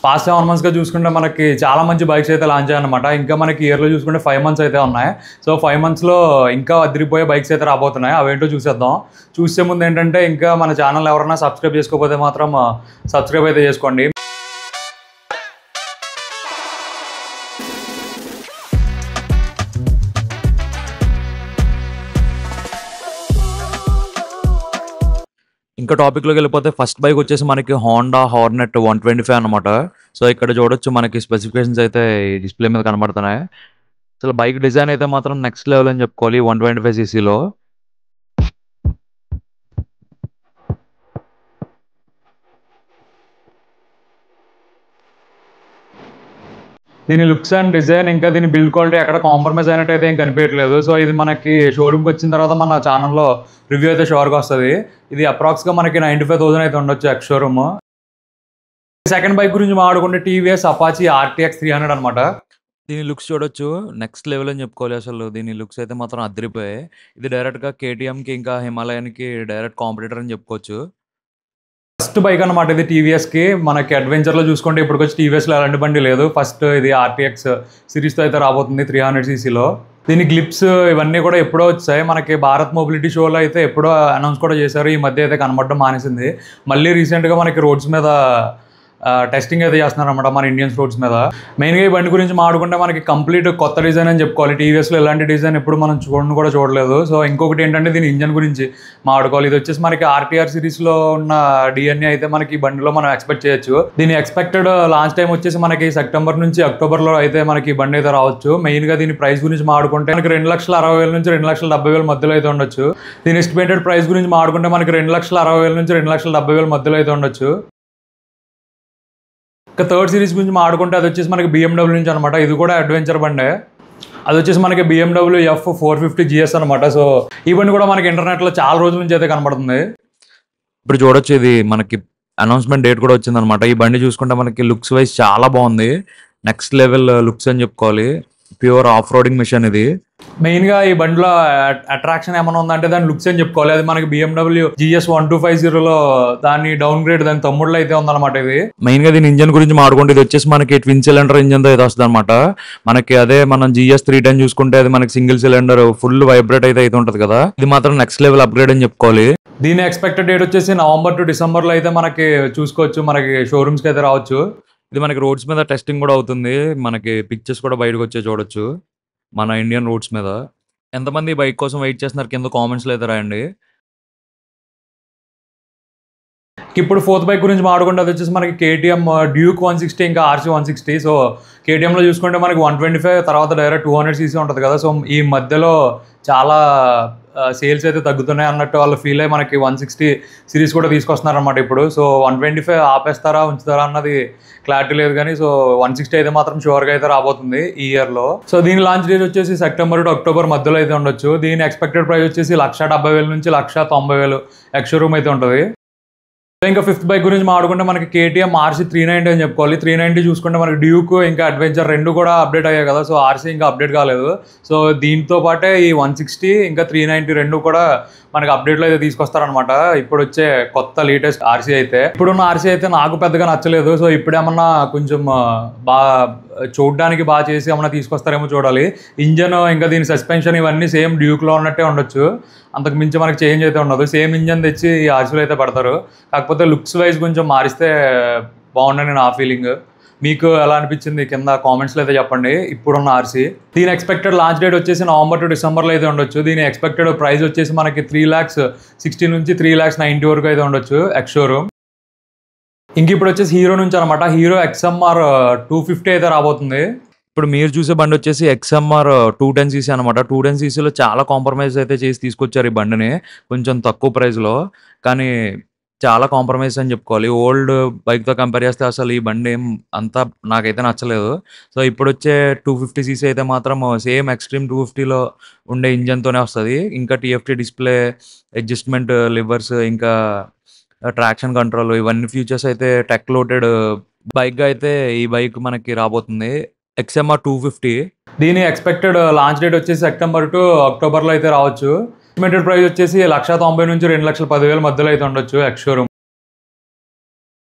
Past 7 మంత్స్‌గా చూసుకుంటే మనకి చాలా మంచి బైక్స్ అయితే లాంచ్ అయ్యాయన్నమాట. ఇంకా మనకి ఇయర్‌లో చూసుకుంటే 5 మంత్స్ అయితే ఉన్నాయి. సో 5 మంత్స్‌లో ఇంకా అదిరిపోయే బైక్స్ అయితే రాబోతున్నాయి. అవేంటో చూసేద్దాం. చూసే ముందు ఏంటంటే ఇంకా మన ఛానల్ ఎవరైనా సబ్స్క్రైబ్ చేసుకోకపోతే మాత్రం సబ్స్క్రైబ్ అయితే చేసుకోండి. ఇంకా టాపిక్‌లోకి వెళ్ళిపోతే ఫస్ట్ బైక్ వచ్చేసి మనకి హోండా హార్నెట్ 125 అనమాట. సో ఇక్కడ చూడొచ్చు మనకి స్పెసిఫికేషన్స్ అయితే ఈ డిస్‌ప్లే మీద కనబడుతున్నాయి. అసలు బైక్ డిజైన్ అయితే మాత్రం నెక్స్ట్ లెవెల్ అని చెప్పుకోవాలి 125 సీసీలో. దీని లుక్స్ అండ్ డిజైన్ ఇంకా దీని బిల్డ్ క్వాలిటీ ఎక్కడ కాంప్రమైజ్ అయినట్టు అయితే ఏం కనిపించట్లేదు. సో ఇది మనకి షోరూమ్కి వచ్చిన తర్వాత మన ఛానల్లో రివ్యూ అయితే షూర్గా వస్తుంది. ఇది అప్రాక్స్గా మనకి 95,000 అయితే ఉండొచ్చు ఎక్స్ షోరూమ్. సెకండ్ బైక్ గురించి మాట్లాడుకుంటే టీవీఎస్ అపాచీ RTX 300 అనమాట. దీని లుక్స్ చూడొచ్చు నెక్స్ట్ లెవెల్ అని చెప్పుకోవాలి. అసలు దీని లుక్స్ అయితే మాత్రం అదిరిపోయాయి. ఇది డైరెక్ట్గా KTMకి ఇంకా హిమాలయన్కి డైరెక్ట్ కాంపిటీటర్ అని చెప్పుకోవచ్చు. ఫస్ట్ బైక్ అనమాట ఇది టీవీఎస్కి. మనకి అడ్వెంచర్లో చూసుకుంటే ఇప్పటికొచ్చి టీవీఎస్లో ఎలాంటి బండి లేదు. ఫస్ట్ ఇది RTX సిరీస్తో అయితే రాబోతుంది 300 సీసీలో. దీని గ్లిప్స్ ఇవన్నీ కూడా ఎప్పుడో వచ్చాయి. మనకి భారత్ మొబిలిటీ షోలో అయితే ఎప్పుడో అనౌన్స్ కూడా చేశారు. ఈ మధ్య అయితే కనబడడం మానేసింది. మళ్ళీ రీసెంట్గా మనకి రోడ్స్ మీద టెస్టింగ్ అయితే చేస్తున్నారు అనమాట మన ఇండియన్స్ రోడ్స్ మీద. మెయిన్గా ఈ బండి గురించి మాట్లాడుకుంటే మనకి కంప్లీట్ కొత్త డిజైన్ అని చెప్పుకోవాలి. టీవీఎస్లో ఎలాంటి డిజైన్ ఎప్పుడు మనం చూడలేదు. సో ఇంకొకటి ఏంటంటే దీని ఇంజన్ గురించి మాట్లాడుకోవాలి. ఇది వచ్చేసి మనకి RTR సిరీస్లో ఉన్న DNA అయితే మనకి ఈ బండిలో మనం ఎక్స్పెక్ట్ చేయొచ్చు. దీని ఎక్స్పెక్టెడ్ లాంచ్ టైం వచ్చేసి మనకి సెప్టెంబర్ నుంచి అక్టోబర్లో అయితే మనకి ఈ బండి అయితే రావచ్చు. మెయిన్గా దీని ప్రైస్ గురించి మాట్లాడుకుంటే మనకి 2,60,000 నుంచి 2,70,000 మధ్యలో అయితే ఉండొచ్చు. దీని ఎస్టిమేటెడ్ ప్రైస్ గురించి మాట్లాడుకుంటే మనకి 2,60,000 నుంచి 2,70,000 మధ్యలో అయితే ఉండొచ్చు. ఇంకా థర్డ్ సిరీస్ గురించి మాట్లాడుకుంటే అది వచ్చేసి మనకి BMW నుంచి అనమాట. ఇది కూడా అడ్వెంచర్ బండే. అది వచ్చేసి మనకి BMW F450 GS అనమాట. సో ఈ బండి కూడా మనకి ఇంటర్నెట్లో చాలా రోజుల నుంచి అయితే కనబడుతుంది. ఇప్పుడు చూడొచ్చు ఇది మనకి అనౌన్స్మెంట్ డేట్ కూడా వచ్చిందనమాట. ఈ బండి చూసుకుంటే మనకి లుక్స్ వైజ్ చాలా బాగుంది. నెక్స్ట్ లెవెల్ లుక్స్ అని చెప్పుకోవాలి. ప్యూర్ ఆఫ్ రోడింగ్ మిషన్ ఇది. మెయిన్గా ఈ బండిలో అట్రాక్షన్ ఏమైనా ఉందంటే దాని లుక్స్ అని చెప్పుకోవాలి. అది మనకి BMW GS 1250లో దాని డౌన్ గ్రేడ్ దాని తమ్ముడులో అయితే ఉందన్నమాట. ఇది మెయిన్గా దీని ఇంజన్ గురించి మాట్లాడుకుంటే ఇది వచ్చేసి మనకి ట్విన్ సిలిండర్ ఇంజన్ తో అయితే వస్తుంది అనమాట. మనకి అదే మనం GS 310 చూసుకుంటే అది మనకి సింగిల్ సిలిండర్ ఫుల్ వైబ్రేట్ అయితే ఉంటుంది కదా. ఇది మాత్రం నెక్స్ట్ లెవెల్ అప్గ్రేడ్ అని చెప్పుకోవాలి. దీని ఎక్స్పెక్టెడ్ డేట్ వచ్చేసి నవంబర్ టు డిసెంబర్లో అయితే మనకి చూసుకోవచ్చు. మనకి షోరూమ్స్కి అయితే రావచ్చు. ఇది మనకి రోడ్స్ మీద టెస్టింగ్ కూడా అవుతుంది. మనకి పిక్చర్స్ కూడా బయటకు వచ్చే చూడొచ్చు మన ఇండియన్ రోడ్స్ మీద. ఎంతమంది బైక్ కోసం వెయిట్ చేస్తున్నారు కింద కామెంట్స్లో అయితే రాయండి. ఇప్పుడు ఫోర్త్ బైక్ గురించి మాట్లాడుకుంటే అది వచ్చేసి మనకి KTM డ్యూక్ 160 ఇంకా RC 160. సో KTMలో చూసుకుంటే మనకి 125 తర్వాత డైరెక్ట్ 200 cc ఉంటుంది కదా. సో ఈ మధ్యలో చాలా సేల్స్ అయితే తగ్గుతున్నాయి అన్నట్టు వాళ్ళు ఫీల్ అయ్యి మనకి 160 సిరీస్ కూడా తీసుకొస్తున్నారు అనమాట ఇప్పుడు. సో 125 ఆపేస్తారా ఉంచుతారా అన్నది క్లారిటీ లేదు కానీ సో 160 అయితే మాత్రం షూర్గా అయితే రాబోతుంది ఈ ఇయర్లో. సో దీని లాంచ్ డేట్ వచ్చేసి సెప్టెంబర్ టు అక్టోబర్ మధ్యలో అయితే ఉండొచ్చు. దీని ఎక్స్పెక్టెడ్ ప్రైస్ వచ్చేసి 1,70,000 నుంచి 1,90,000 ఎక్స్ షోరూమ్ అయితే ఉంటుంది. ఇంకా ఫిఫ్త్ బైక్ గురించి మాట్లాడుకుంటే మనకి KTM RC 390 అని చెప్పుకోవాలి. 390 చూసుకుంటే మనకి డ్యూక్ ఇంకా అడ్వెంచర్ రెండు కూడా అప్డేట్ అయ్యాయి కదా. సో RC ఇంకా అప్డేట్ కాలేదు. సో దీంతో పాటే ఈ 160 ఇంకా 390 రెండు కూడా మనకి అప్డేట్లో అయితే తీసుకొస్తారనమాట. ఇప్పుడు వచ్చే కొత్త లేటెస్ట్ RC అయితే. ఇప్పుడున్న RC అయితే నాకు పెద్దగా నచ్చలేదు. సో ఇప్పుడేమన్నా కొంచెం బాగా చూడడానికి బాగా చేసి ఏమన్నా తీసుకొస్తారేమో చూడాలి. ఇంజన్ ఇంకా దీని సస్పెన్షన్ ఇవన్నీ సేమ్ డ్యూక్లో ఉన్నట్టే ఉండొచ్చు. అంతకు మించి మనకి చేంజ్ అయితే ఉండదు. సేమ్ ఇంజన్ తెచ్చి ఈ RCలో అయితే పెడతారు. కాకపోతే లుక్స్ వైజ్ కొంచెం మారిస్తే బాగుండని నా ఫీలింగ్. మీకు ఎలా అనిపించింది కింద కామెంట్స్లో అయితే చెప్పండి. ఇప్పుడున్న RC దీని ఎక్స్పెక్టెడ్ లాంచ్ డేట్ వచ్చేసి నవంబర్ టు డిసెంబర్లో అయితే ఉండొచ్చు. దీని ఎక్స్పెక్టెడ్ ప్రైస్ వచ్చేసి మనకి 3,60,000 నుంచి 3,90,000 వరకు అయితే ఉండొచ్చు ఎక్స్ షోరూమ్. ఇంక ఇప్పుడు వచ్చేసి హీరో నుంచి అనమాట. హీరో XMR 250 అయితే రాబోతుంది. ఇప్పుడు మీరు చూసే బండి వచ్చేసి XMR 210cc అనమాట. 210ccలో చాలా కాంప్రమైజ్ అయితే చేసి తీసుకొచ్చారు ఈ బండిని కొంచెం తక్కువ ప్రైస్లో. కానీ చాలా కాంప్రమైజ్ అని చెప్పుకోవాలి. ఓల్డ్ బైక్తో కంపేర్ చేస్తే అసలు ఈ బండి ఏం అంతా నాకైతే నచ్చలేదు. సో ఇప్పుడు వచ్చే 250cc అయితే మాత్రం సేమ్ ఎక్స్ట్రీమ్ 250లో ఉండే ఇంజన్తోనే వస్తుంది. ఇంకా TFT డిస్ప్లే, అడ్జస్ట్మెంట్ లివర్స్, ఇంకా ట్రాక్షన్ కంట్రోల్ ఇవన్నీ ఫీచర్స్ అయితే టెక్ లోటెడ్ బైక్గా అయితే ఈ బైక్ మనకి రాబోతుంది. XMR 250 దీని ఎక్స్పెక్టెడ్ లాంచ్ డేట్ వచ్చేసి సెప్టెంబర్ టు అక్టోబర్లో అయితే రావచ్చు. ఎస్టిమేటెడ్ ప్రైస్ వచ్చేసి 1,90,000 నుంచి 2,10,000 మధ్యలో అయితే ఉండొచ్చు ఎక్స్ షోరూమ్.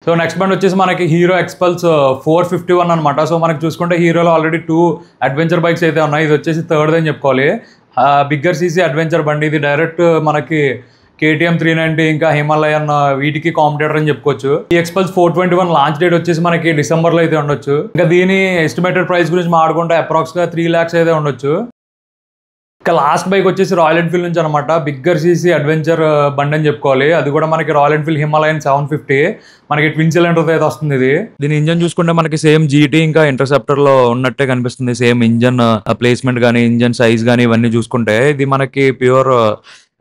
సో నెక్స్ట్ బండి వచ్చేసి మనకి హీరో ఎక్స్పల్స్ 451 అనమాట. సో మనకి చూసుకుంటే హీరోలో ఆల్రెడీ 2 అడ్వెంచర్ బైక్స్ అయితే ఉన్నాయి. ఇది వచ్చేసి థర్డ్ అని చెప్పుకోవాలి. బిగ్గర్ సీసీ అడ్వెంచర్ బండి ఇది. డైరెక్ట్ మనకి KTM 390 ఇంకా హిమాలయన్ వీటికి కాంపిటేటర్ అని చెప్పుకోవచ్చు. ఈ ఎక్స్పల్స్ 421 లాంచ్ డేట్ వచ్చేసి మనకి డిసెంబర్లో అయితే ఉండొచ్చు. ఇంకా దీని ఎస్టిమేటెడ్ ప్రైస్ గురించి మాట్లాడుకుంటే అప్రాక్స్గా 3 lakhs అయితే ఉండొచ్చు. ఇంకా లాస్ట్ బైక్ వచ్చేసి రాయల్ ఎన్ఫీల్డ్ నుంచి అనమాట. బిగ్గర్ సీసీ అడ్వెంచర్ బండి అని చెప్పుకోవాలి. అది కూడా మనకి రాయల్ ఎన్ఫీల్డ్ హిమాలయన్ 750 మనకి ట్విన్ సిలిండర్ అయితే వస్తుంది. ఇది దీని ఇంజన్ చూసుకుంటే మనకి సేమ్ జీటీ ఇంకా ఇంటర్సెప్టర్ లో ఉన్నట్టే కనిపిస్తుంది. సేమ్ ఇంజన్ ప్లేస్మెంట్ కానీ ఇంజన్ సైజ్ కానీ ఇవన్నీ చూసుకుంటే ఇది మనకి ప్యూర్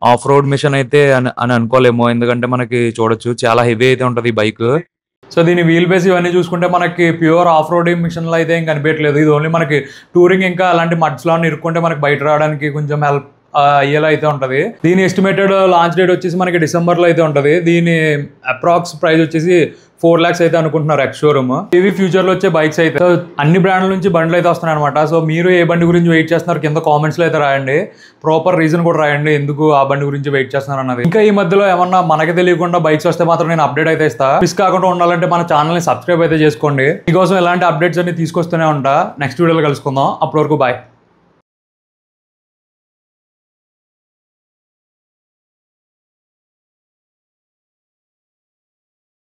ఆఫ్ రోడ్ మిషన్ అయితే అని అనుకోలేము. ఎందుకంటే మనకి చూడొచ్చు చాలా హెవీ అయితే ఉంటుంది ఈ బైక్. సో దీని వీల్ బేస్ ఇవన్నీ చూసుకుంటే మనకి ప్యూర్ ఆఫ్ రోడింగ్ మిషన్లో అయితే ఏం కనిపించట్లేదు. ఇది ఓన్లీ మనకి టూరింగ్ ఇంకా అలాంటి మడ్స్లో ఇరుక్కుంటే మనకి బయట రావడానికి కొంచెం హెల్ప్ అయ్యేలా అయితే ఉంటుంది. దీని ఎస్టిమేటెడ్ లాంచ్ డేట్ వచ్చేసి మనకి డిసెంబర్లో అయితే ఉంటుంది. దీని అప్రాక్స్ ప్రైస్ వచ్చేసి 4 lakhs అయితే అనుకుంటున్నారు ఎక్స్ షోరూమ్. ఇవి ఫ్యూచర్లో వచ్చే బైక్స్ అయితే. సో అన్ని బ్రాండ్ల నుంచి బండ్లు అయితే వస్తున్నాయి అనమాట. సో మీరు ఏ బండి గురించి వెయిట్ చేస్తున్నారు కింద కామెంట్స్లో అయితే రాయండి. ప్రాపర్ రీజన్ కూడా రాయండి ఎందుకు ఆ బండి గురించి వెయిట్ చేస్తున్నారు అన్నది. ఇంకా ఈ మధ్యలో ఏమన్నా మనకి తెలియకుండా బైక్స్ వస్తే మాత్రం నేను అప్డేట్ అయితే ఇస్తా. మిస్ కాకుండా ఉండాలంటే మన ఛానల్ని సబ్స్క్రైబ్ అయితే చేసుకోండి. మీకోసం ఇలాంటి అప్డేట్స్ అన్ని తీసుకొస్తూనే ఉంటా. నెక్స్ట్ వీడియోలో కలుసుకుందాం. అప్పటి వరకు బాయ్.